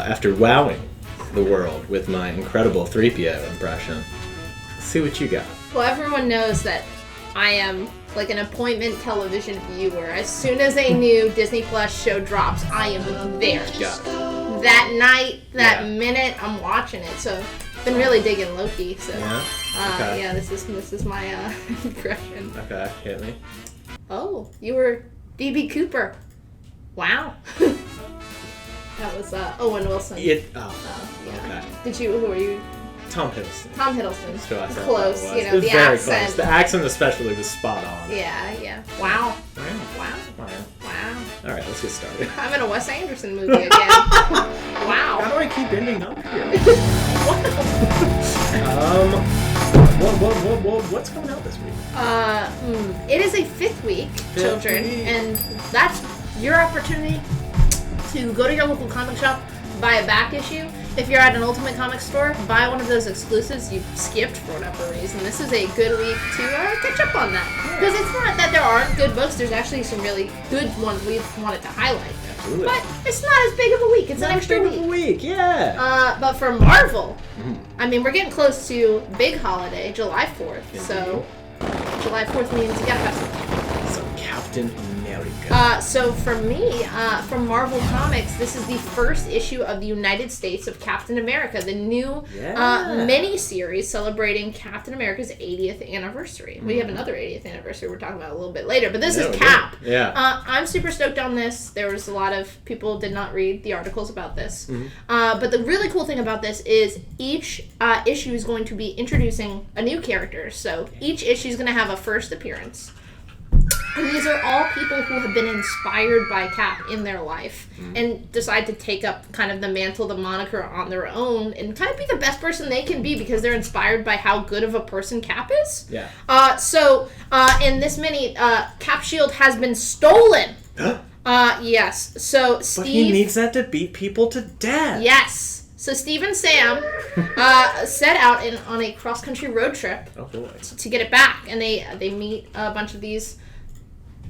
after wowing the world with my incredible 3PO impression. Let's see what you got. Well, everyone knows that I am like an appointment television viewer. As soon as a new Disney Plus show drops, I am there. Got it. That night, that minute, I'm watching it. So I've been really digging Loki. So yeah, this is my impression. Okay, hit me. Oh, you were D.B. Cooper. Wow. That was Owen Wilson. Okay. Who were you? Tom Hiddleston. Tom Hiddleston. That's who I thought Close, that was. you know, the very accent. Close. The accent especially was spot on. Yeah. Wow. Wow. All right, let's get started. I'm in a Wes Anderson movie again. Wow. How do I keep ending up here? What's coming out this week? It is a fifth week, children, and that's your opportunity to go to your local comic shop, buy a back issue. If you're at an Ultimate Comics store, buy one of those exclusives you skipped for whatever reason. This is a good week to catch up on that. Because it's not that there aren't good books. There's actually some really good ones we've wanted to highlight. Absolutely. But it's not as big of a week. It's an extra week. Yeah. But for Marvel, I mean, we're getting close to big holiday, July 4th. Indeed. So July 4th means you gotta have some Captain America. So for me, from Marvel Comics, this is the first issue of the United States of Captain America, the new mini-series celebrating Captain America's 80th anniversary. We have another 80th anniversary we're talking about a little bit later, but this is Cap. Yeah. I'm super stoked on this. There was a lot of people did not read the articles about this. But the really cool thing about this is each issue is going to be introducing a new character. So each issue is going to have a first appearance. And these are all people who have been inspired by Cap in their life and decide to take up kind of the mantle, the moniker on their own and kind of be the best person they can be because they're inspired by how good of a person Cap is. Yeah. So in this mini, Cap Shield has been stolen. Yes. So Steve... But he needs that to beat people to death. Yes. So Steve and Sam set out on a cross-country road trip to get it back. And they meet a bunch of these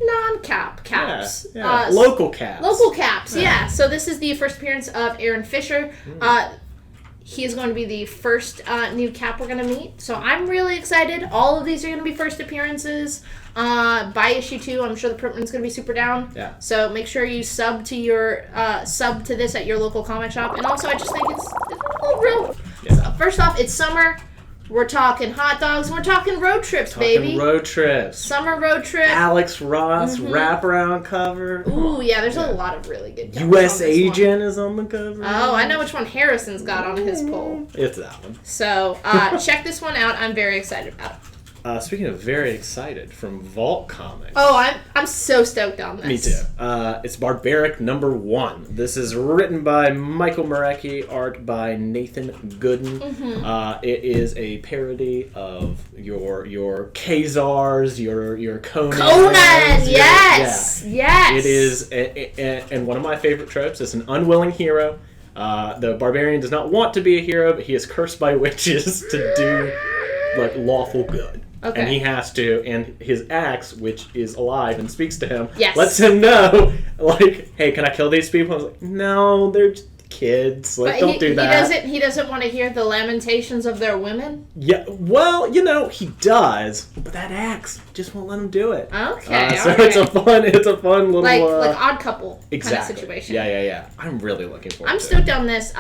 non-Cap caps. Yeah. Local caps. Local caps, yeah. So this is the first appearance of Aaron Fisher. He is going to be the first new Cap we're going to meet. So I'm really excited. All of these are going to be first appearances. By issue 2, I'm sure the print run's going to be super down. Yeah. So make sure you sub to this at your local comic shop. And also, I just think it's real. Yeah. So first off, it's summer. We're talking hot dogs. We're talking road trips, baby. Road trips. Summer road trip. Alex Ross wraparound cover. Ooh, yeah. There's a lot of really good covers. U.S. Agent is on the cover. Oh, I know which one Harrison's got on his poll. It's that one. So check this one out. I'm very excited about it. Speaking of very excited, from Vault Comics. Oh, I'm so stoked on this. Me too. It's Barbaric #1. This is written by Michael Marecki, art by Nathan Gooden. It is a parody of your Khazars, your Conan. Yes. It is, and one of my favorite tropes is an unwilling hero. The barbarian does not want to be a hero, but he is cursed by witches to do like lawful good. Okay. And he has to, and his axe, which is alive and speaks to him, yes. lets him know, like, hey, can I kill these people? I was like, no, they're just kids. Like, don't do that. He doesn't want to hear the lamentations of their women? Yeah, well, he does, but that axe just won't let him do it. Okay, so it's a fun little... Like Odd Couple kind of situation. Yeah. I'm really looking forward to it. I'm stoked on this.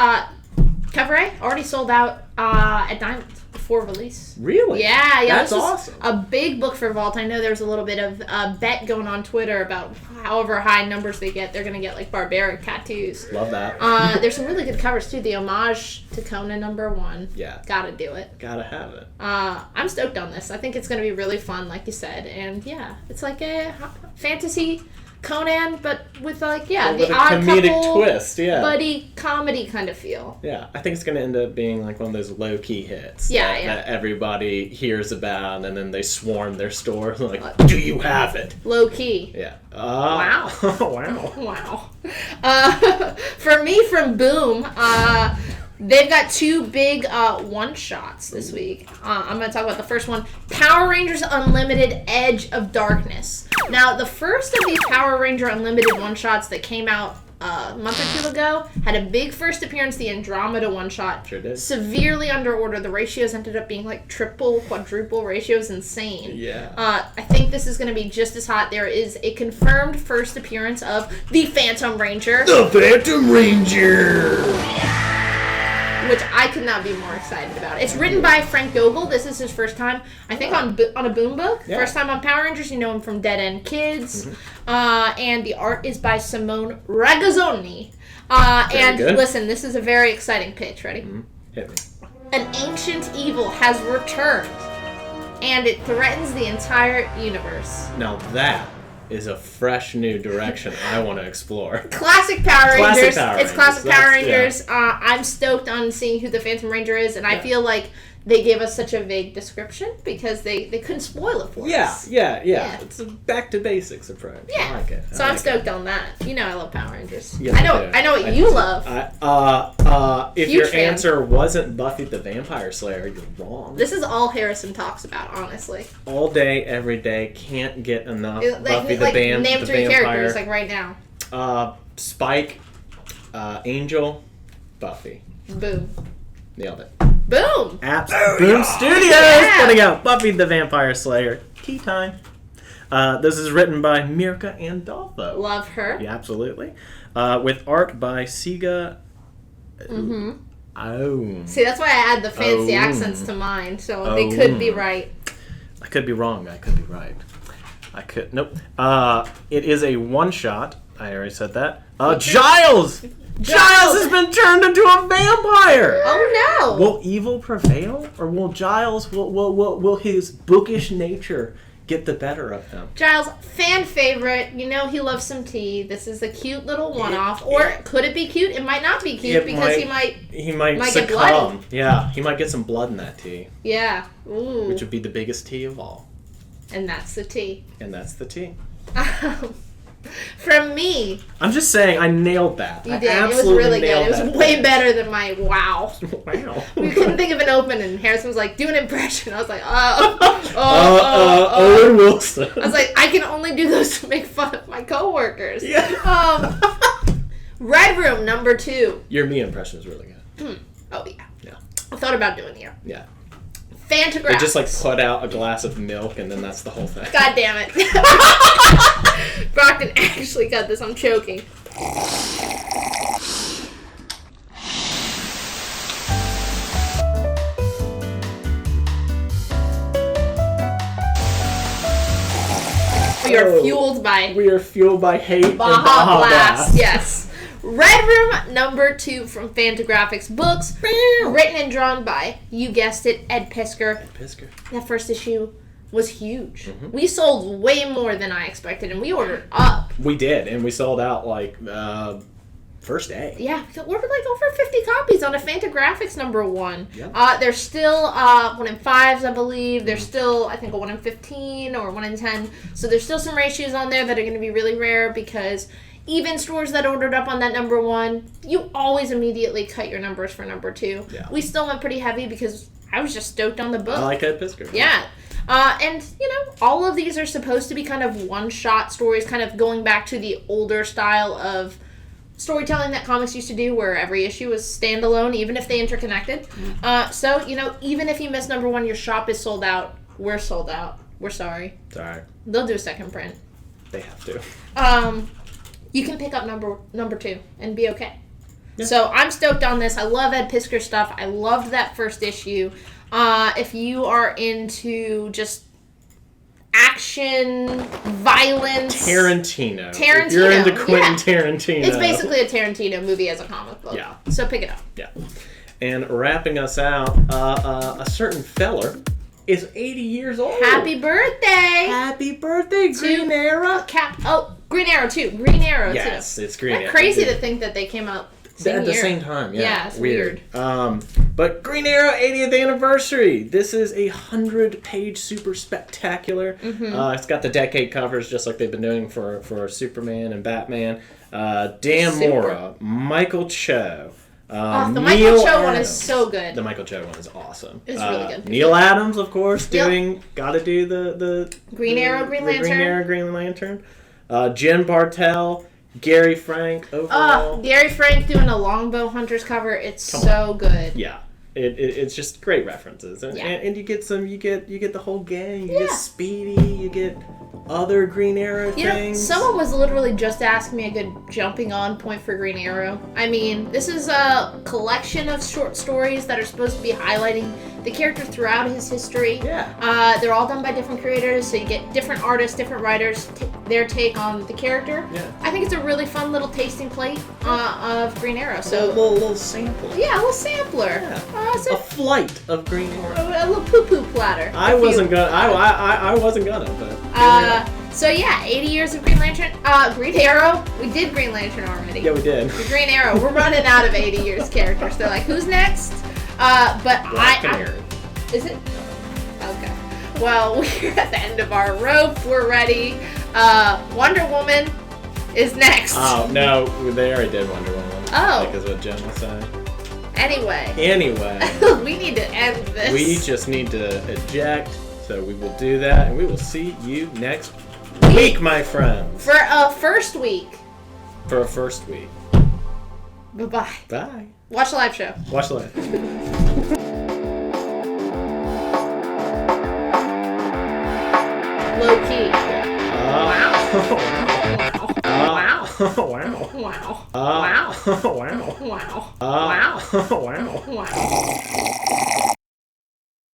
Cover A already sold out at Diamond before release. Really? Yeah. That's this awesome. A big book for Vault. I know there's a little bit of bet going on Twitter about however high numbers they get, they're going to get like barbaric tattoos. Love that. There's some really good covers too. The homage to Conan #1. Yeah. Gotta do it. Gotta have it. I'm stoked on this. I think it's going to be really fun, like you said. And yeah, it's like a fantasy Conan, but with the Odd comedic Couple twist, buddy comedy kind of feel. Yeah, I think it's going to end up being like one of those low-key hits that everybody hears about, and then they swarm their store like, do you have it? Low-key. Yeah. Wow. Wow. Wow. For me, from Boom, they've got 2 big one-shots this week. I'm going to talk about the first one, Power Rangers Unlimited Edge of Darkness. Now, the first of these Power Ranger Unlimited one-shots that came out a month or two ago. Had a big first appearance, the Andromeda one-shot. Sure did. Severely under order. The ratios ended up being like triple, quadruple ratios. Insane. Yeah. I think this is going to be just as hot. There is a confirmed first appearance of the Phantom Ranger. The Phantom Ranger! Which I could not be more excited about. It's written by Frank Gogol. This is his first time, I think, on a Boom Book. Yeah. First time on Power Rangers. You know him from Dead End Kids. And the art is by Simone Ragazzoni. And good. listen, this is a very exciting pitch. Ready? Hit me. An ancient evil has returned, and it threatens the entire universe. Now that is a fresh new direction I want to explore. Classic Power Rangers. It's classic Power That's- Rangers. I'm stoked on seeing who the Phantom Ranger is, and I feel like they gave us such a vague description because they couldn't spoil it for us. Yeah. It's a back to basics approach. Yeah. I like it. So I'm stoked on that. You know I love Power Rangers. Yes, I know what you love. If Huge your fan. answer wasn't Buffy the Vampire Slayer, you're wrong. This is all Harrison talks about, honestly. All day, every day, can't get enough Like, Buffy the name the 3 Vampire. characters like right now. Spike, Angel, Buffy. Boom. Nailed it. Boom. Boom Studios Yeah. putting out Buffy the Vampire Slayer. Tea time. This is written by Mirka Andolfo. Love her. Yeah, absolutely. With art by Siga. Oh. See, that's why I add the fancy Oh. accents to mine, so they could be right. I could be wrong. I could be right. Nope. It is a one-shot. I already said that. Giles! Giles has been turned into a vampire! Oh no! Will evil prevail? Or will Giles, will his bookish nature get the better of him? Giles, fan favorite. You know he loves some tea. This is a cute little one-off. Or could it be cute? It might not be cute because he might Might get bloody. succumb. Yeah, he might get some blood in that tea. Yeah. Ooh. Which would be the biggest tea of all. And that's the tea. And that's the tea. From me. I'm just saying, I nailed that. You I did. It was absolutely really good. nailed It was that way pitch. better than my wow. Wow. We couldn't think of an open, and Harrison was like, do an impression. I was like, Owen Wilson. I was like, I can only do those to make fun of my coworkers. Yeah. Red Room number 2. Your me impression is really good. Oh, yeah. Yeah. I thought about doing it. Yeah. Fantagraphics. They just like put out a glass of milk and then that's the whole thing. God damn it. Brockton actually got this. I'm choking. We are fueled by We are fueled by hate and Baja Blast. Yes. Red Room number 2 from Fantagraphics Books. Written and drawn by, you guessed it, Ed Piskor. Pisker. That first issue was huge. We sold way more than I expected, and we ordered up. We did, and we sold out like first day. Yeah, we ordered like over 50 copies on a Fantagraphics number 1. Yep. There's still 1 in 5s, I believe. There's still, I think, a 1 in 15 or 1 in 10. So there's still some ratios on there that are going to be really rare because even stores that ordered up on that number 1, you always immediately cut your numbers for number 2. Yeah. We still went pretty heavy because I was just stoked on the book. I like Ed Pisker. Yeah. And, all of these are supposed to be kind of one-shot stories, kind of going back to the older style of storytelling that comics used to do where every issue was standalone, even if they interconnected. So, even if you miss number 1, your shop is sold out. We're sold out. We're sorry. It's alright. They'll do a second print. They have to. You can pick up number 2 and be okay. Yeah. So I'm stoked on this. I love Ed Piskor stuff. I loved that first issue. If you are into just action, violence, Tarantino. If you're into Quentin Tarantino. It's basically a Tarantino movie as a comic book. Yeah. So pick it up. Yeah. And wrapping us out, a certain feller is 80 years old. Happy birthday! Happy birthday, Green Arrow. Green Arrow too. Green Arrow too. Yes, it's Green Arrow. Crazy to think that they came out at the same time. Yeah, Yeah, it's weird. But Green Arrow 80th anniversary. This is a 100-page super spectacular. It's got the decade covers just like they've been doing for Superman and Batman. Dan Mora, Michael Cho. The Neil Michael Cho one Adams. is so good. The Michael Cho one is awesome. It's really good. Neil Adams, of course, gotta do the Green Arrow, Green Lantern. Green Arrow, Green Lantern. Jen Bartel, Gary Frank overall. Gary Frank doing a Longbow Hunters cover. It's so good. Yeah. It's just great references, and you get the whole gang. You get Speedy, you get other Green Arrow things. Someone was literally just asking me a good jumping on point for Green Arrow. I mean, this is a collection of short stories that are supposed to be highlighting the character throughout his history. Yeah. They're all done by different creators, so you get different artists, different writers, their take on the character. Yeah. I think it's a really fun little tasting plate of Green Arrow. So a little sampler. Yeah, a little sampler. Yeah. A flight of Green Arrow. A little poo-poo platter. I wasn't gonna, but. So yeah, 80 years of Green Lantern. Green Arrow. We did Green Lantern already. Yeah, we did. The Green Arrow. We're running out of 80 years characters. They're like, who's next? But Black Canary. Is it? Okay. Well, we're at the end of our rope. We're ready. Wonder Woman is next. Oh no, they already did Wonder Woman. Oh. Like is what Jen was saying. Anyway. We need to end this. We just need to eject. So we will do that, and we will see you next week, my friends. For a first week. For a first week. Bye-bye. Bye. Watch the live show. Watch the live. Low key. Wow. Wow. Wow. Wow. Wow. Wow. Wow. Wow. Wow. Wow. Wow. Wow.